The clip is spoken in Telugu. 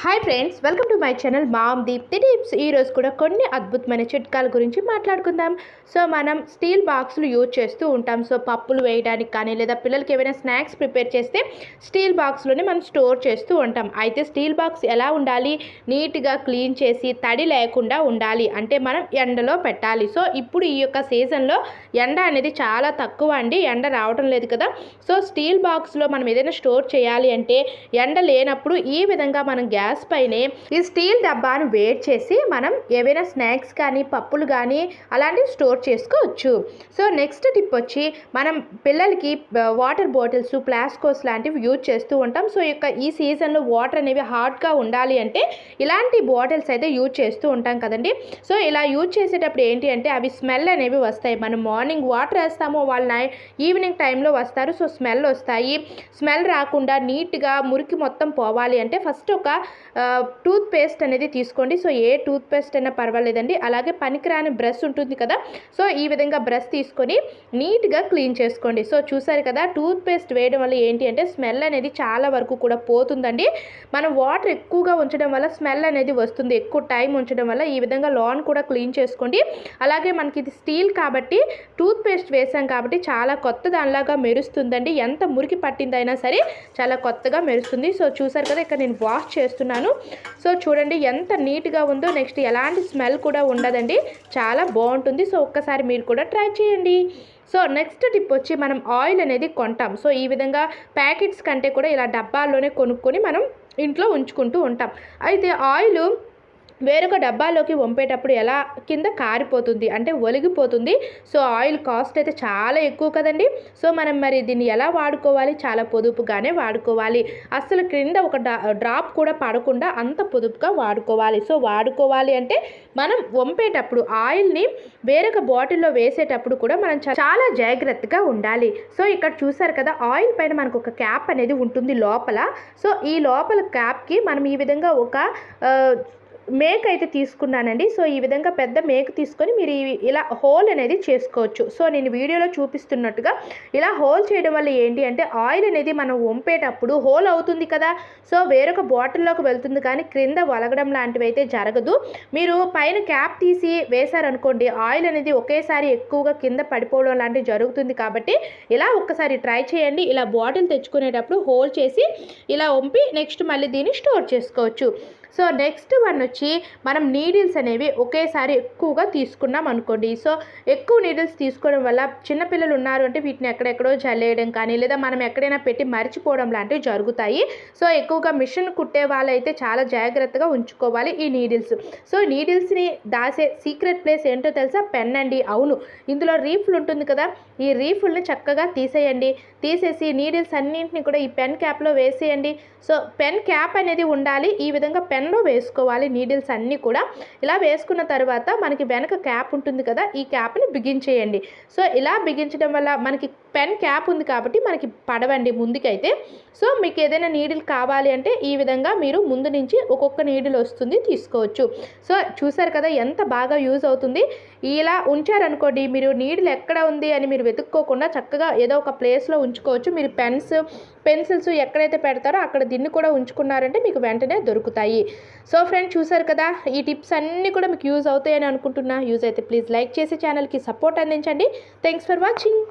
Hi friends, welcome to my channel mom Deepti tips. ఈరోజు కూడా కొన్ని అద్భుతమైన చిట్కాల గురించి మాట్లాడుకుందాం. సో మనం స్టీల్ బాక్సులు యూజ్ చేస్తూ ఉంటాం. సో పప్పులు వేయడానికి కానీ లేదా పిల్లలకి ఏమైనా స్నాక్స్ ప్రిపేర్ చేస్తే స్టీల్ బాక్స్లోనే మనం స్టోర్ చేస్తూ ఉంటాం. అయితే స్టీల్ బాక్స్ ఎలా ఉండాలి, నీట్గా క్లీన్ చేసి తడి లేకుండా ఉండాలి అంటే మనం ఎండలో పెట్టాలి. సో ఇప్పుడు ఈ యొక్క సీజన్లో ఎండ అనేది చాలా తక్కువ అండి, ఎండ రావడం లేదు కదా. సో స్టీల్ బాక్స్లో మనం ఏదైనా స్టోర్ చేయాలి అంటే ఎండ లేనప్పుడు ఈ విధంగా మనం గ్యాస్ పైనే ఈ స్టీల్ డబ్బాను వేడి చేసి మనం ఏవైనా స్నాక్స్ కానీ పప్పులు కానీ అలాంటివి స్టోర్ చేసుకోవచ్చు. సో నెక్స్ట్ టిప్ వచ్చి మనం పిల్లలకి వాటర్ బాటిల్స్, ప్లాస్కోస్ లాంటివి యూజ్ చేస్తూ ఉంటాం. సో ఈ సీజన్లో వాటర్ అనేవి హాట్గా ఉండాలి అంటే ఇలాంటి బాటిల్స్ అయితే యూజ్ చేస్తూ ఉంటాం కదండి. సో ఇలా యూజ్ చేసేటప్పుడు ఏంటి అంటే అవి స్మెల్ అనేవి వస్తాయి. మనం మార్నింగ్ వాటర్ వేస్తామో వాళ్ళ ఈవినింగ్ టైంలో వస్తారు. సో స్మెల్ వస్తాయి. స్మెల్ రాకుండా నీట్గా మురికి మొత్తం పోవాలి అంటే ఫస్ట్ ఒక టూత్ పేస్ట్ అనేది తీసుకోండి. సో ఏ టూత్ పేస్ట్ అయినా పర్వాలేదండి. అలాగే పనికిరాని బ్రష్ ఉంటుంది కదా, సో ఈ విధంగా బ్రష్ తీసుకొని నీట్గా క్లీన్ చేసుకోండి. సో చూసారు కదా, టూత్ పేస్ట్ వేయడం వల్ల ఏంటి అంటే స్మెల్ అనేది చాలా వరకు కూడా పోతుందండి. మనం వాటర్ ఎక్కువగా ఉంచడం వల్ల స్మెల్ అనేది వస్తుంది. ఎక్కువ టైం ఉంచడం వల్ల ఈ విధంగా లాన్ కూడా క్లీన్ చేసుకోండి. అలాగే మనకి ఇది స్టీల్ కాబట్టి టూత్ పేస్ట్ వేసాం కాబట్టి చాలా కొత్త దానిలాగా మెరుస్తుందండి. ఎంత మురికి పట్టిందైనా సరే చాలా కొత్తగా మెరుస్తుంది. సో చూసారు కదా, ఇక్కడ నేను వాష్ చేస్తున్నాను. సో చూడండి ఎంత నీట్గా ఉందో. నెక్స్ట్ ఎలాంటి స్మెల్ కూడా ఉండదండి, చాలా బాగుంటుంది. సో ఒక్కసారి మీరు కూడా ట్రై చేయండి. సో నెక్స్ట్ టిప్ వచ్చి మనం ఆయిల్ అనేది కొంటాం. సో ఈ విధంగా ప్యాకెట్స్ కంటే కూడా ఇలా డబ్బాల్లోనే కొనుక్కొని మనం ఇంట్లో ఉంచుకుంటూ ఉంటాం. అయితే ఆయిల్ వేరొక డబ్బాలోకి వంపేటప్పుడు ఎలా కింద కారిపోతుంది అంటే ఒలిగిపోతుంది. సో ఆయిల్ కాస్ట్ అయితే చాలా ఎక్కువ కదండి. సో మనం మరి దీన్ని ఎలా వాడుకోవాలి, చాలా పొదుపుగానే వాడుకోవాలి. అస్సలు క్రింద ఒక డ్రాప్ కూడా పడకుండా అంత పొదుపుగా వాడుకోవాలి. సో వాడుకోవాలి అంటే మనం వంపేటప్పుడు ఆయిల్ని వేరొక బాటిల్లో వేసేటప్పుడు కూడా మనం చాలా జాగ్రత్తగా ఉండాలి. సో ఇక్కడ చూసారు కదా, ఆయిల్ పైన మనకు ఒక క్యాప్ అనేది ఉంటుంది లోపల. సో ఈ లోపల క్యాప్కి మనం ఈ విధంగా ఒక మేక్ అయితే తీసుకున్నానండి. సో ఈ విధంగా పెద్ద మేక్ తీసుకొని మీరు ఇలా హోల్ అనేది చేసుకోవచ్చు. సో నేను వీడియోలో చూపిస్తున్నట్టుగా ఇలా హోల్ చేయడం వల్ల ఏంటి అంటే ఆయిల్ అనేది మనం వంపేటప్పుడు హోల్ అవుతుంది కదా. సో వేరొక బాటిల్లోకి వెళ్తుంది కానీ క్రింద వలగడం లాంటివి అయితే జరగదు. మీరు పైన క్యాప్ తీసి వేశారనుకోండి, ఆయిల్ అనేది ఒకేసారి ఎక్కువగా కింద పడిపోవడం లాంటివి జరుగుతుంది. కాబట్టి ఇలా ఒక్కసారి ట్రై చేయండి. ఇలా బాటిల్ తెచ్చుకునేటప్పుడు హోల్ చేసి ఇలా వంపి నెక్స్ట్ మళ్ళీ దీన్ని స్టోర్ చేసుకోవచ్చు. సో నెక్స్ట్ వన్ వచ్చి మనం నీడిల్స్ అనేవి ఒకేసారి ఎక్కువగా తీసుకున్నాం అనుకోండి. సో ఎక్కువ నీడిల్స్ తీసుకోవడం వల్ల చిన్నపిల్లలు ఉన్నారు అంటే వీటిని ఎక్కడెక్కడో జల్లేయడం కానీ లేదా మనం ఎక్కడైనా పెట్టి మర్చిపోవడం లాంటివి జరుగుతాయి. సో ఎక్కువగా మిషన్ కుట్టే వాళ్ళైతే చాలా జాగ్రత్తగా ఉంచుకోవాలి ఈ నీడిల్స్. సో నీడిల్స్ని దాసే సీక్రెట్ ప్లేస్ ఏంటో తెలుసా? పెన్ అండి. అవును, ఇందులో రీఫుల్ ఉంటుంది కదా, ఈ రీఫుల్ని చక్కగా తీసేయండి. తీసేసి నీడిల్స్ అన్నింటినీ కూడా ఈ పెన్ క్యాప్లో వేసేయండి. సో పెన్ క్యాప్ అనేది ఉండాలి. ఈ విధంగా పెన్లో వేసుకోవాలి నీడిల్స్ అన్నీ కూడా. ఇలా వేసుకున్న తర్వాత మనకి వెనక క్యాప్ ఉంటుంది కదా, ఈ క్యాప్ని బిగించేయండి. సో ఇలా బిగించడం వల్ల మనకి పెన్ క్యాప్ ఉంది కాబట్టి మనకి పడవండి ముందుకైతే. సో మీకు ఏదైనా నీడిల్ కావాలి అంటే ఈ విధంగా మీరు ముందు నుంచి ఒక్కొక్క నీడిల్ వస్తుంది, తీసుకోవచ్చు. సో చూసారు కదా ఎంత బాగా యూజ్ అవుతుంది. ఇలా ఉంచారనుకోండి, మీరు నీడిల్ ఎక్కడ ఉంది అని మీరు వెతుక్కోకుండా చక్కగా ఏదో ఒక ప్లేస్లో ఉంచుకోవచ్చు. మీరు పెన్సిల్స్ ఎక్కడైతే పెడతారో అక్కడ దీన్ని కూడా ఉంచుకున్నారంటే మీకు వెంటనే దొరుకుతాయి. సో ఫ్రెండ్స్ చూసారు కదా, ఈ టిప్స్ అన్నీ కూడా మీకు యూజ్ అవుతాయని అనుకుంటున్నా. యూజ్ అయితే ప్లీజ్ లైక్ చేసి ఛానల్కి సపోర్ట్ అందించండి. Thanks for watching.